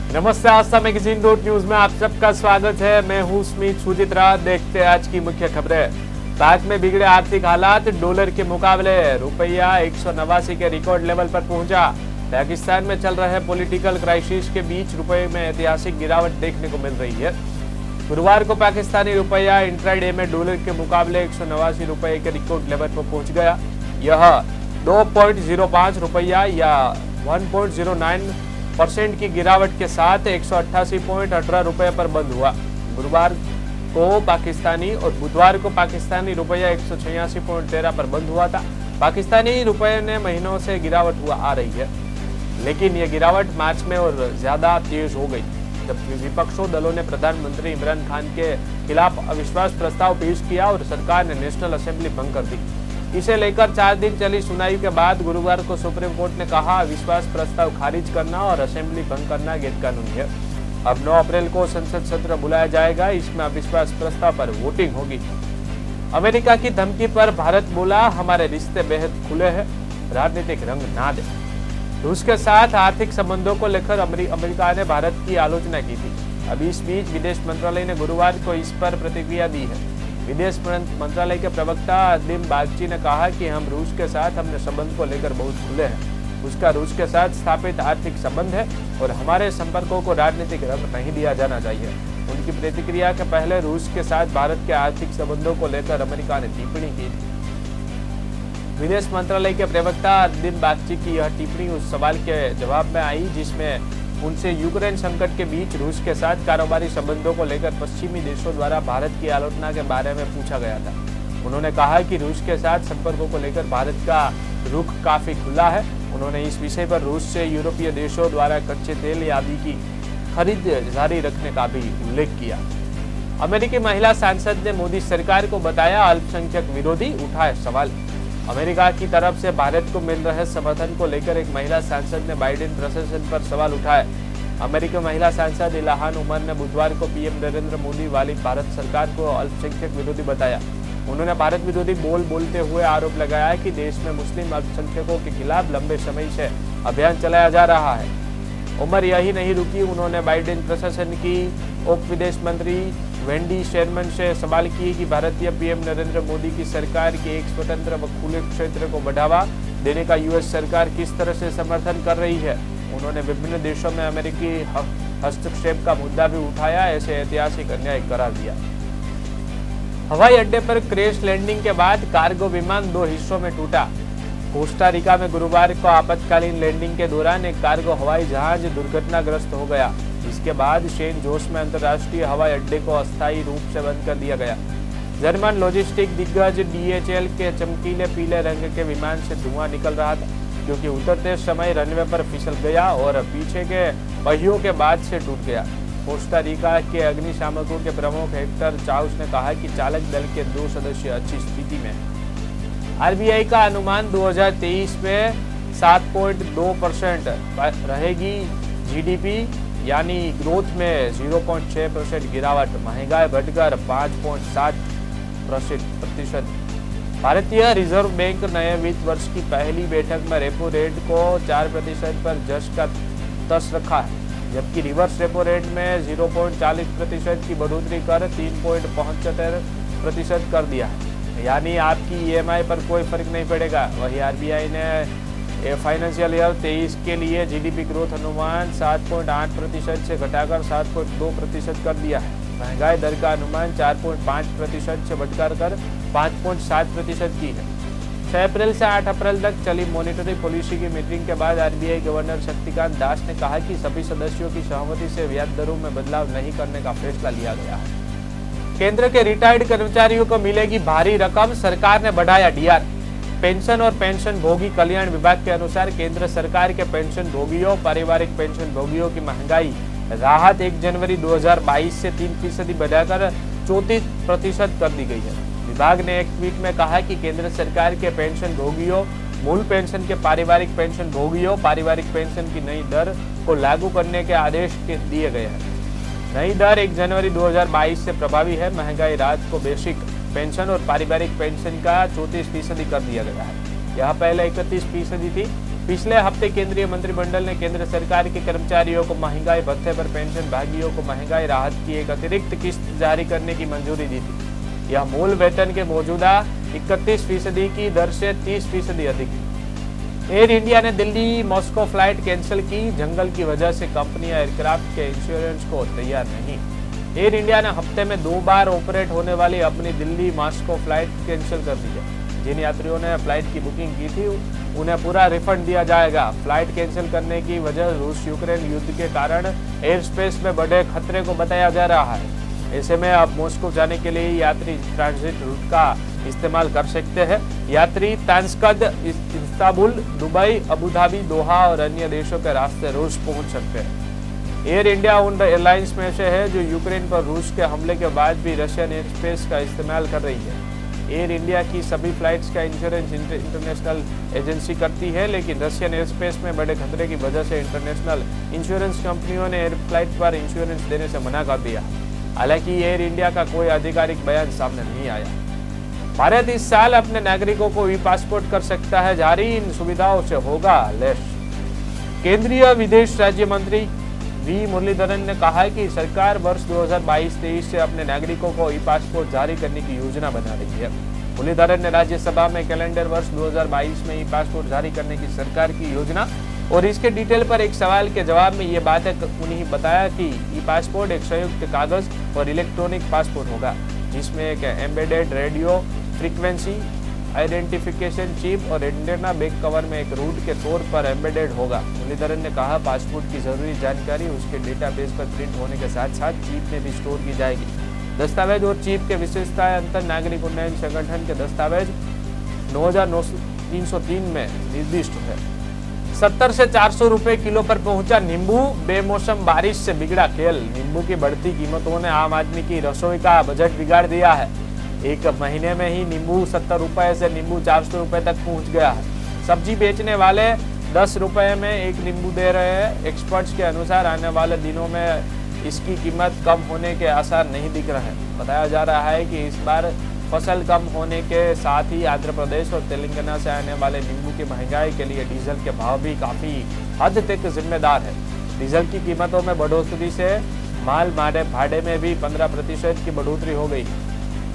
नमस्ते, आस्था magazine news में आप सबका स्वागत है। मैं हूं स्मित सुजित्रा। देखते हैं आज की मुख्य खबरें। पाक में बिगड़े आर्थिक हालात, डॉलर के मुकाबले रुपया 189 के रिकॉर्ड लेवल पर पहुंचा। पाकिस्तान में चल रहे पॉलिटिकल क्राइसिस के बीच रुपये में ऐतिहासिक गिरावट देखने को मिल रही है। गुरुवार को पाकिस्तानी रुपया इंट्राडे में डॉलर के मुकाबले 189 रुपये के रिकॉर्ड लेवल पर पहुंच गया। यह 2.05 रुपया या 1.09% की गिरावट के साथ 188.18 रुपये पर बंद हुआ। गुरुवार को पाकिस्तानी और बुधवार को पाकिस्तानी रुपया 186.13 पर बंद हुआ था। पाकिस्तानी रुपये ने महीनों से गिरावट हुआ आ रही है, लेकिन यह गिरावट मार्च में और ज्यादा तेज हो गई जब विपक्षों दलों ने प्रधानमंत्री इमरान खान के खिलाफ अविश्वास प्रस्ताव पेश किया और सरकार ने नेशनल असेंबली भंग कर दी। इसे लेकर 4 दिन चली सुनवाई के बाद गुरुवार को सुप्रीम कोर्ट ने कहा, अविश्वास प्रस्ताव खारिज करना और असेंबली भंग करना गैरकानूनी है। अब 9 अप्रैल को संसद सत्र बुलाया जाएगा। इसमें अविश्वास प्रस्ताव पर वोटिंग होगी। अमेरिका की धमकी पर भारत बोला, हमारे रिश्ते बेहद खुले हैं, राजनीतिक रंग ना दे। रूस के साथ आर्थिक संबंधों को लेकर अमेरिका ने भारत की आलोचना की थी। अब इस बीच विदेश मंत्रालय ने गुरुवार को इस पर प्रतिक्रिया दी है। विदेश मंत्रालय के प्रवक्ता अदीम बागची ने कहा कि हम रूस के साथ अपने संबंध को लेकर बहुत खुले हैं। उसका रूस के साथ स्थापित आर्थिक संबंध है और हमारे संपर्कों को राजनीतिक रंग नहीं दिया जाना चाहिए। उनकी प्रतिक्रिया के पहले रूस के साथ भारत के आर्थिक संबंधों को लेकर अमेरिका ने टिप्पणी की थी। विदेश मंत्रालय के प्रवक्ता अदीम बागची की यह टिप्पणी उस सवाल के जवाब में आई जिसमें उनसे यूक्रेन संकट के बीच रूस के साथ कारोबारी संबंधों को लेकर पश्चिमी देशों द्वारा भारत की आलोचना के बारे में पूछा गया था। उन्होंने कहा कि रूस के साथ संपर्कों को लेकर भारत का रुख काफी खुला है। उन्होंने इस विषय पर रूस से यूरोपीय देशों द्वारा कच्चे तेल आदि की खरीद जारी रखने का भी उल्लेख किया। अमेरिकी महिला सांसद ने मोदी सरकार को बताया अल्पसंख्यक विरोधी, उठाए सवाल। अमेरिका की तरफ से भारत को मिल रहे समर्थन को लेकर एक महिला सांसद ने बाइडेन प्रशासन पर सवाल उठाए। अमेरिकी महिला सांसद इल्हान उमर ने बुधवार को पीएम नरेंद्र मोदी वाली भारत सरकार को अल्पसंख्यक विरोधी बताया। उन्होंने भारत विरोधी बोलते हुए आरोप लगाया कि देश में मुस्लिम अल्पसंख्यकों के खिलाफ लंबे समय से अभियान चलाया जा रहा है। उमर यही नहीं रुकी, उन्होंने बाइडेन प्रशासन की उप विदेश मंत्री वेंडी शेरमन से सवाल किए कि भारतीय पीएम नरेंद्र मोदी की सरकार के एक स्वतंत्र व खुले क्षेत्र को बढ़ावा देने का यूएस सरकार किस तरह से समर्थन कर रही है। उन्होंने विभिन्न देशों में अमेरिकी हस्तक्षेप का मुद्दा भी उठाया, ऐसे ऐतिहासिक अन्याय करार दिया। हवाई अड्डे पर क्रैश लैंडिंग के बाद कार्गो विमान 2 हिस्सों में टूटा। कोस्टा रिका में गुरुवार को आपातकालीन लैंडिंग के दौरान एक कार्गो हवाई जहाज दुर्घटनाग्रस्त हो गया। इसके बाद सेंट जोस में अंतर्राष्ट्रीय हवाई अड्डे को अस्थायी रूप से बंद कर दिया गया। जर्मन लॉजिस्टिक दिग्गज DHL के चमकीले पीले रंग के विमान से धुआं निकल रहा था, क्योंकि उतरते समय रनवे पर फिसल गया और पीछे के पहियों के बाद से टूट गया। कोस्टा रिका के अग्निशामकों के प्रमुख हेक्टर चाउस ने कहा कि चालक दल के 2 सदस्य अच्छी स्थिति में। RBI का अनुमान 2023 में 7.2% रहेगी। GDP यानी ग्रोथ में 0.6% गिरावट, महंगाई बढ़कर 5.7%। भारतीय रिजर्व बैंक नए वित्त वर्ष की पहली बैठक में रेपो रेट को 4% पर जस रखा है, जबकि रिवर्स रेपो रेट में 0.40% की बढ़ोतरी कर 3.75% कर दिया है। यानी आपकी EMI पर कोई फर्क नहीं पड़ेगा। वही RBI ने फाइनेंशियल ईयर 23 के लिए GDP ग्रोथ अनुमान 7.8% से घटाकर 7.2% कर दिया है। महंगाई दर का अनुमान 4.5% से बढ़कर 5.7% की है। 6 अप्रैल से 8 अप्रैल तक चली मॉनेटरी पॉलिसी की मीटिंग के बाद RBI गवर्नर शक्तिकांत दास ने कहा कि सभी सदस्यों की सहमति से ब्याज दरों में बदलाव नहीं करने का फैसला लिया गया है। केंद्र के रिटायर्ड कर्मचारियों को मिलेगी भारी रकम, सरकार ने बढ़ाया DR। पेंशन और पेंशन भोगी कल्याण विभाग के अनुसार केंद्र सरकार के पेंशन भोगियों, पारिवारिक पेंशन भोगियों की महंगाई राहत 1 जनवरी 2022 से 3% बढ़ाकर 34% कर दी गई है। विभाग ने एक ट्वीट में कहा कि केंद्र सरकार के पेंशन भोगियों, मूल पेंशन के पारिवारिक पेंशन भोगियों, पारिवारिक पेंशन की नई दर को लागू करने के आदेश दिए गए हैं। नई दर 1 जनवरी 2022 से प्रभावी है। महंगाई राहत को बेसिक पेंशन और पारिवारिक पेंशन का 34% कर दिया गया है। यह पहले 31% थी। पिछले हफ्ते केंद्रीय मंत्रिमंडल ने केंद्र सरकार के कर्मचारियों को महंगाई भत्ते पर पेंशन भागियों को महंगाई राहत की एक अतिरिक्त किस्त जारी करने की मंजूरी दी थी। यह मूल वेतन के मौजूदा 31% की दर से 30% अधिक है। एयर इंडिया ने दिल्ली मॉस्को फ्लाइट कैंसिल की। जंगल की वजह से कंपनियां एयरक्राफ्ट के इंश्योरेंस को तैयार नहीं। एयर इंडिया ने हफ्ते में 2 बार ऑपरेट होने वाली अपनी दिल्ली मॉस्को फ्लाइट कैंसिल कर दी है। जिन यात्रियों ने फ्लाइट की बुकिंग की थी उन्हें पूरा रिफंड दिया जाएगा। फ्लाइट कैंसिल करने की वजह रूस यूक्रेन युद्ध के कारण एयर स्पेस में बड़े खतरे को बताया जा रहा है। ऐसे में अब मॉस्को जाने के लिए यात्री ट्रांजिट रूट का इस्तेमाल कर सकते हैं। यात्री Tashkent, Istanbul, Dubai, Abu Dhabi, Doha और अन्य देशों के रास्ते रूस पहुंच सकते हैं। एयर इंडिया उन एयरलाइंस में से है जो यूक्रेन पर रूस के हमले के बाद भी रशियन एयर स्पेस का इस्तेमाल कर रही है। एयर इंडिया की सभी फ्लाइट्स का इंश्योरेंस इंटरनेशनल एजेंसी करती है, लेकिन रशियन एयर स्पेस में बड़े खतरे की वजह से इंटरनेशनल इंश्योरेंस कंपनियों ने एयर फ्लाइट पर इंश्योरेंस देने से मना कर दिया। हालांकि एयर इंडिया का कोई आधिकारिक बयान सामने नहीं आया। भारत इस साल अपने नागरिकों को ई पासपोर्ट कर सकता है जारी। इन सुविधाओं से होगा लैस। केंद्रीय विदेश राज्य मंत्री वी मुरलीधरन ने कहा है कि सरकार वर्ष 2022-23 से अपने नागरिकों को ई पासपोर्ट जारी करने की योजना बना रही है। मुरलीधरन ने राज्यसभा में कैलेंडर वर्ष 2022 में ई पासपोर्ट जारी करने की सरकार की योजना और इसके डिटेल पर एक सवाल के जवाब में ये बात उन्हें बताया कि ई पासपोर्ट एक संयुक्त कागज और इलेक्ट्रॉनिक पासपोर्ट होगा, जिसमें एक embedded radio frequency identification chip और एंटेना बैक कवर में एक रूट के तौर पर एम्बेडेड होगा। मुरलीधरन ने कहा, पासपोर्ट की जरूरी जानकारी उसके डेटाबेस पर प्रिंट होने के साथ साथ चिप में भी स्टोर की जाएगी। दस्तावेज और चिप के विशेषताएं अंतर नागरिक उन्नयन संगठन के दस्तावेज 9303 में निर्दिष्ट है। 70 से 400 रुपए किलो पर पहुंचा नींबू। बेमौसम बारिश से बिगड़ा खेल। नींबू की बढ़ती कीमतों ने आम आदमी की रसोई का बजट बिगाड़ दिया है। एक महीने में ही नींबू 70 रुपए से नींबू 400 रुपए तक पहुंच गया है। सब्जी बेचने वाले 10 रुपए में एक नींबू दे रहे हैं। एक्सपर्ट्स के अनुसार आने वाले दिनों में इसकी कीमत कम होने के आसार नहीं दिख रहे हैं। बताया जा रहा है कि इस बार फसल कम होने के साथ ही आंध्र प्रदेश और तेलंगाना से आने वाले नींबू की महंगाई के लिए डीजल के भाव भी काफी हद तक जिम्मेदार है। डीजल की कीमतों में बढ़ोतरी से माल भाड़े में भी 15% की बढ़ोतरी हो गई।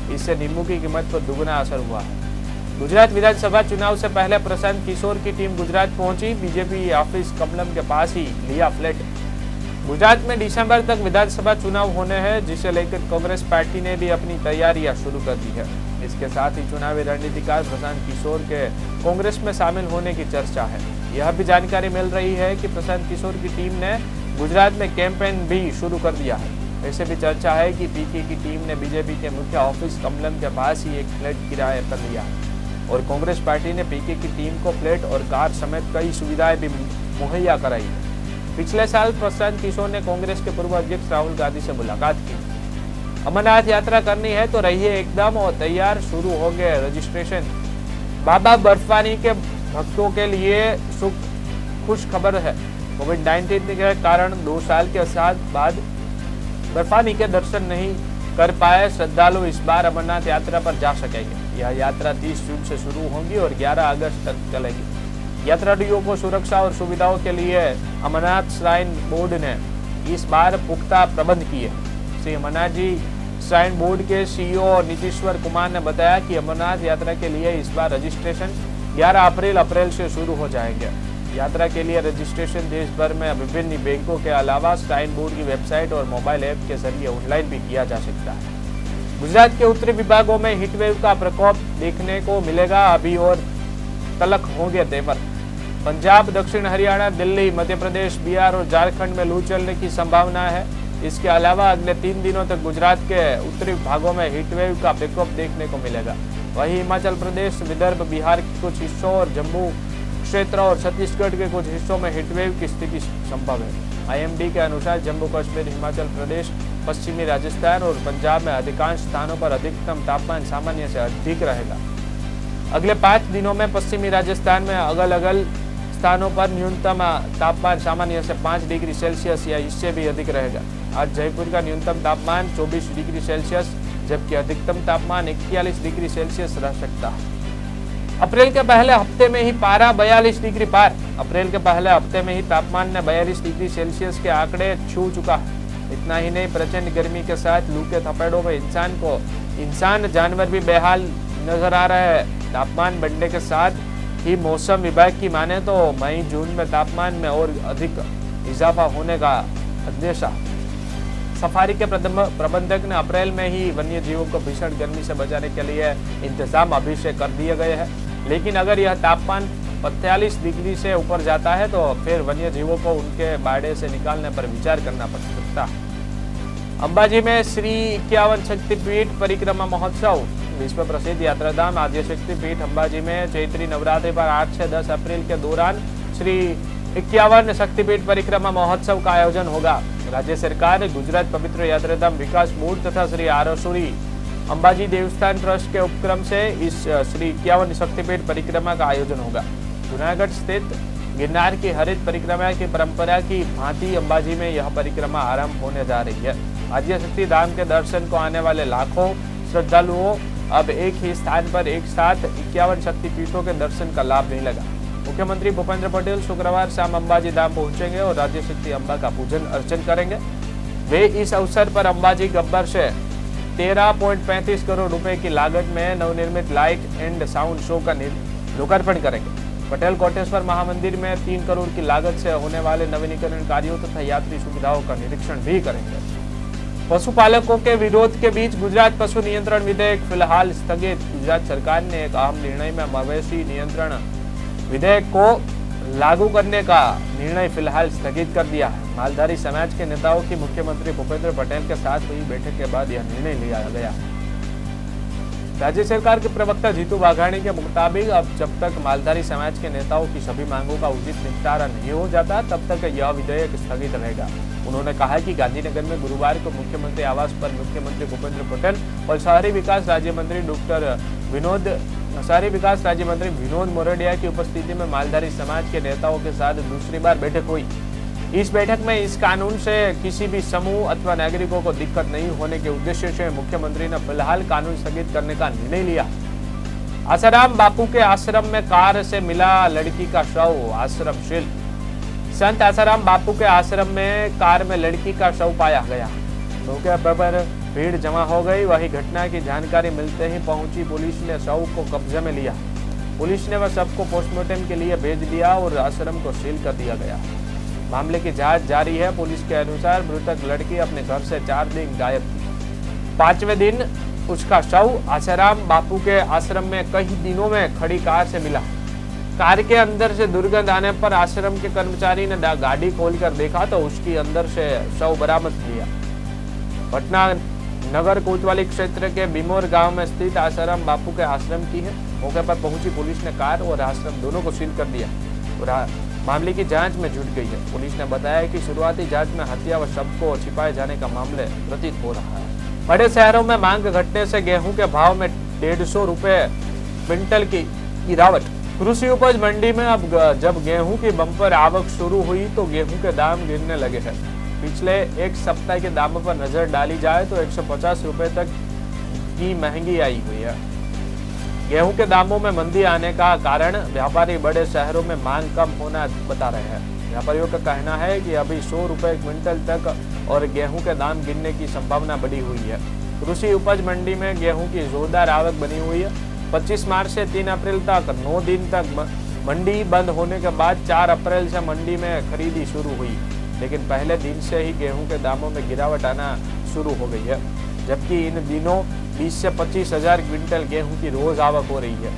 इससे नींबू की कीमत पर दुगना असर हुआ है। गुजरात विधानसभा चुनाव से पहले प्रशांत किशोर की टीम गुजरात पहुंची। बीजेपी ऑफिस कमलम के पास ही लिया फ्लैट। गुजरात में दिसंबर तक विधानसभा चुनाव होने हैं, जिसे लेकर कांग्रेस पार्टी ने भी अपनी तैयारियां शुरू कर दी है। इसके साथ ही चुनावी रणनीतिकार प्रशांत किशोर के कांग्रेस में शामिल होने की चर्चा है। यह भी जानकारी मिल रही है कि प्रशांत किशोर की टीम ने गुजरात में कैंपेन भी शुरू कर दिया है। ऐसे भी चर्चा है कि पीके की टीम ने बीजेपी के मुख्य ऑफिस कमलम के पास ही एक फ्लैट किराए पर लिया और कांग्रेस पार्टी ने पीके की टीम को फ्लैट और कार समेत कई सुविधाएं भी मुहैया कराई है। पिछले साल प्रशांत किशोर ने कांग्रेस के पूर्व अध्यक्ष राहुल गांधी से मुलाकात की। अमरनाथ यात्रा करनी है तो रहिए एकदम और तैयार, शुरू हो गए रजिस्ट्रेशन। बाबा बर्फानी के भक्तों के लिए खुश खबर है। कोविड-19 के कारण 2 साल के बाद बर्फानी के दर्शन नहीं कर पाए श्रद्धालु इस बार अमरनाथ यात्रा पर जा सकेंगे। यह यात्रा 30 जून से शुरू होगी और 11 अगस्त तक चलेगी। यात्रियों को सुरक्षा और सुविधाओं के लिए अमरनाथ श्राइन बोर्ड ने इस बार पुख्ता प्रबंध किए। श्री अमरनाथ जी श्राइन बोर्ड के सीईओ नीतीश्वर कुमार ने बताया कि अमरनाथ यात्रा के लिए इस बार रजिस्ट्रेशन 11 अप्रैल से शुरू हो जाएंगे। यात्रा के लिए रजिस्ट्रेशन देश भर में विभिन्न बैंकों के अलावा श्राइन बोर्ड की वेबसाइट और मोबाइल ऐप के जरिए ऑनलाइन भी किया जा सकता है। गुजरात के उत्तरी विभागों में हीटवेव का प्रकोप देखने को मिलेगा। अभी और तलक होंगे तेवर। पंजाब, दक्षिण हरियाणा, दिल्ली, मध्य प्रदेश, बिहार और झारखंड में लू चलने की संभावना है। इसके अलावा अगले 3 दिनों तक गुजरात के उत्तरी भागों में हीटवेव का प्रकोप देखने को मिलेगा। वहीं हिमाचल प्रदेश, विदर्भ, बिहार के कुछ हिस्सों और जम्मू क्षेत्र और छत्तीसगढ़ के कुछ हिस्सों में हीटवेव की स्थिति संभव है। आईएमडी के अनुसार जम्मू कश्मीर, हिमाचल प्रदेश, पश्चिमी राजस्थान और पंजाब में अधिकांश स्थानों पर अधिकतम तापमान सामान्य से अधिक रहेगा। अगले 5 दिनों में पश्चिमी राजस्थान में अलग-अलग स्थानों पर न्यूनतम तापमान सामान्य से 5 डिग्री सेल्सियस या इससे भी अधिक रहेगा। आज जयपुर का न्यूनतम तापमान 24 डिग्री सेल्सियस जबकि अधिकतम तापमान 41 डिग्री सेल्सियस रह सकता है। अप्रैल के पहले हफ्ते में ही पारा 42 डिग्री पार। अप्रैल के पहले हफ्ते में ही तापमान ने 42 डिग्री सेल्सियस के आंकड़े छू चुका है। इतना ही नहीं, प्रचंड गर्मी के साथ लू के थपेड़ों में इंसान जानवर भी बेहाल नजर आ रहे हैं। तापमान बढ़ने के साथ ही मौसम विभाग की माने तो मई जून में तापमान में और अधिक इजाफा होने का अंदेशा। सफारी के प्रबंधक ने अप्रैल में ही वन्य जीवों को भीषण गर्मी से बचाने के लिए इंतजाम अभी से कर दिए गए हैं, लेकिन अगर यह तापमान 45 डिग्री से ऊपर जाता है तो फिर वन्य जीवों को उनके बाड़े से निकालने पर विचार करना पड़ सकता है। अंबाजी में श्री 51 शक्तिपीठ परिक्रमा महोत्सव। विश्व प्रसिद्ध यात्राधाम आद्य शक्तिपीठ अंबाजी में चैत्री नवरात्रि पर 8 से 10 अप्रैल के दौरान श्री 51 शक्तिपीठ परिक्रमा महोत्सव का आयोजन होगा। राज्य सरकार, गुजरात पवित्र यात्राधाम विकास बोर्ड तथा श्री आरसूरी अंबाजी देवस्थान ट्रस्ट के उपक्रम से इस श्री 51 शक्तिपीठ परिक्रमा का आयोजन होगा। जूनागढ़ स्थित गिरनार की हरित परिक्रमा की परंपरा की भांति अंबाजी में यह परिक्रमा आरंभ होने जा रही है। आद्य शक्ति धाम के दर्शन को आने वाले लाखों श्रद्धालुओं अब एक ही स्थान पर एक साथ 51 शक्तिपीठों के दर्शन का लाभ नहीं लगा। मुख्यमंत्री भूपेंद्र पटेल शुक्रवार शाम अंबाजी धाम पहुंचेंगे और राज्य शक्ति अम्बा का पूजन अर्चन करेंगे। वे इस अवसर पर अंबाजी गब्बर से 13.35 करोड़ रुपए की लागत में नवनिर्मित लाइट एंड साउंड शो का लोकार्पण करेंगे। पटेल कोटेश्वर महामंदिर में 3 करोड़ की लागत से होने वाले नवीनीकरण कार्यों तथा यात्री सुविधाओं का निरीक्षण भी करेंगे। पशुपालकों के विरोध के बीच गुजरात पशु नियंत्रण विधेयक फिलहाल स्थगित। गुजरात सरकार ने एक अहम निर्णय में मवेशी नियंत्रण विधेयक को लागू करने का निर्णय फिलहाल स्थगित कर दिया है। मालधारी समाज के नेताओं की मुख्यमंत्री भूपेंद्र पटेल के साथ हुई बैठक के बाद यह निर्णय लिया गया। राज्य सरकार के प्रवक्ता जीतू वाघाणी के मुताबिक अब जब तक मालधारी समाज के नेताओं की सभी मांगों का उचित निपटारा नहीं हो जाता तब तक यह विधेयक स्थगित रहेगा। उन्होंने कहा कि गांधीनगर में गुरुवार को मुख्यमंत्री आवास पर मुख्यमंत्री भूपेंद्र पटेल और शहरी विकास राज्य मंत्री विनोद मोरडिया की उपस्थिति में मालधारी समाज के नेताओं के साथ दूसरी बार बैठक हुई। इस बैठक में इस कानून से किसी भी समूह अथवा नागरिकों को दिक्कत नहीं होने के उद्देश्य से मुख्यमंत्री ने फिलहाल कानून स्थगित करने का निर्णय लिया। आसाराम बापू के आश्रम में कार से मिला लड़की का शव। आश्रम शील संत आसाराम बापू के आश्रम में कार में लड़की का शव पाया गया। मौके पर भीड़ जमा हो गई। वही घटना की जानकारी मिलते ही पहुंची पुलिस ने शव को कब्जे में लिया। पुलिस ने वह शव को पोस्टमार्टम के लिए भेज दिया और आश्रम को सील कर दिया गया। मामले की जांच जारी है। पुलिस के अनुसार मृतक लड़की अपने घर से 4 दिन गायब थी। 5वें दिन उसका शव आसाराम बापू के आश्रम में कई दिनों में खड़ी कार से मिला। कार के अंदर से दुर्गंध आने पर आश्रम के कर्मचारी ने गाड़ी खोलकर देखा तो उसकी अंदर से शव बरामद किया। पटना नगर कोतवाली क्षेत्र के बिमोर गांव में स्थित आसाराम बापू के आश्रम की है। मौके पर पहुंची पुलिस ने कार और आश्रम दोनों को सील कर दिया और मामले की जांच में जुट गई है। पुलिस ने बताया कि शुरुआती जांच में हत्या व शव को छिपाए जाने का मामले प्रतीत हो रहा है। बड़े शहरों में मांग घटने से गेहूं के भाव में 150 रुपए क्विंटल की गिरावट। कृषि उपज मंडी में अब जब गेहूं की बम्पर आवक शुरू हुई तो गेहूं के दाम गिरने लगे हैं। पिछले एक सप्ताह के दामों पर नजर डाली जाए तो 150 रुपए तक की महंगी आई हुई है। गेहूं के दामों में मंदी आने का कारण व्यापारी बड़े शहरों में मांग कम होना बता रहे हैं। व्यापारियों का कहना है कि अभी 100 रुपए क्विंटल तक और गेहूं के दाम गिरने की संभावना बढ़ी हुई है। कृषि उपज मंडी में गेहूं की जोरदार आवक बनी हुई है। 25 मार्च से 3 अप्रैल तक 9 दिन तक मंडी बंद होने के बाद 4 अप्रैल से मंडी में खरीदी शुरू हुई, लेकिन पहले दिन से ही गेहूं के दामों में गिरावट आना शुरू हो गई है। जबकि इन दिनों 20 से 25 हजार क्विंटल गेहूं की रोज आवक हो रही है।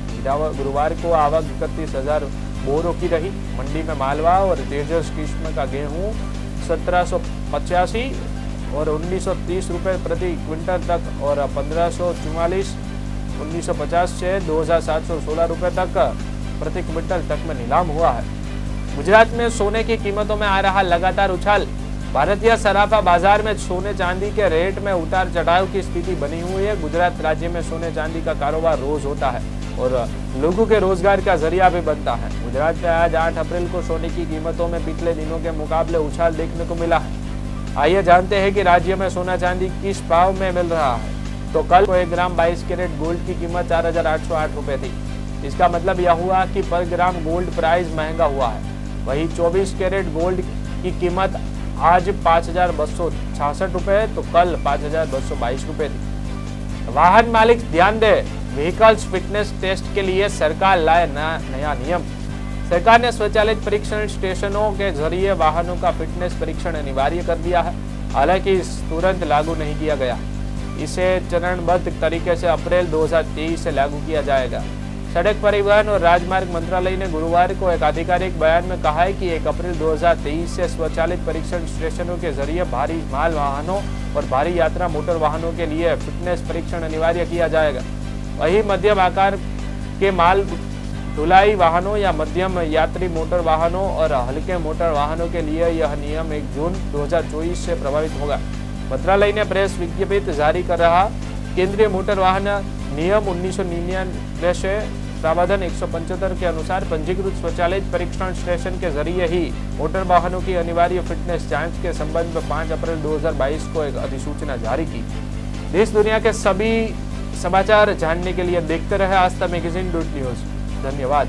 गुरुवार को आवक 31,000 बोरों की रही। मंडी में मालवा और तेजस किस्म का गेहूं 1785 और 1930 रुपए प्रति क्विंटल तक और 1544 1950 से 2716 रुपए तक प्रति क्विंटल तक में नीलाम हुआ है। गुजरात में सोने की कीमतों में आ रहा लगातार उछाल। भारतीय सराफा बाजार में सोने चांदी के रेट में उतार चढ़ाव की स्थिति बनी हुई है। गुजरात राज्य में सोने चांदी का कारोबार रोज होता है और लोगों के रोजगार का जरिया भी बनता है। गुजरात में आज 8 अप्रैल को सोने की कीमतों में पिछले दिनों के मुकाबले उछाल देखने को मिला है। आइए जानते हैं कि राज्य में सोना चांदी किस भाव में मिल रहा है। तो कल को 1 ग्राम 22 कैरेट गोल्ड की कीमत 4,808 रुपए थी। इसका मतलब यह हुआ कि पर ग्राम गोल्ड प्राइस महंगा हुआ है। वहीं 24 कैरेट गोल्ड की कीमत आज 5,266 रुपए तो कल 5,222 रुपए थी। वाहन मालिक ध्यान दे, व्हीकल्स फिटनेस टेस्ट के लिए सरकार लाए नया नियम। सरकार ने स्वचालित परीक्षण स्टेशनों के जरिए वाहनों का फिटनेस परीक्षण अनिवार्य कर दिया है। हालांकि तुरंत लागू नहीं किया गया, इसे चरणबद्ध तरीके से अप्रैल 2023 से लागू किया जाएगा। सड़क परिवहन और राजमार्ग मंत्रालय ने गुरुवार को एक आधिकारिक बयान में कहा है कि 1 अप्रैल 2023 से स्वचालित परीक्षण स्टेशनों के जरिए भारी माल वाहनों और भारी यात्रा मोटर वाहनों के लिए फिटनेस परीक्षण अनिवार्य किया जाएगा। वहीं मध्यम आकार के माल ढुलाई वाहनों या मध्यम यात्री मोटर वाहनों और हल्के मोटर वाहनों के लिए यह नियम 1 जून 2024 से प्रभावित होगा। मंत्रालय ने प्रेस विज्ञप्ति जारी कर रहा। केंद्रीय मोटर वाहन नियम 1999 से प्रावधान 175 के अनुसार पंजीकृत स्वचालित परीक्षण स्टेशन के जरिए ही मोटर वाहनों की अनिवार्य फिटनेस जांच के संबंध में 5 अप्रैल 2022 को एक अधिसूचना जारी की। देश दुनिया के सभी समाचार जानने के लिए देखते रहे आस्था मैगजीन .न्यूज। धन्यवाद।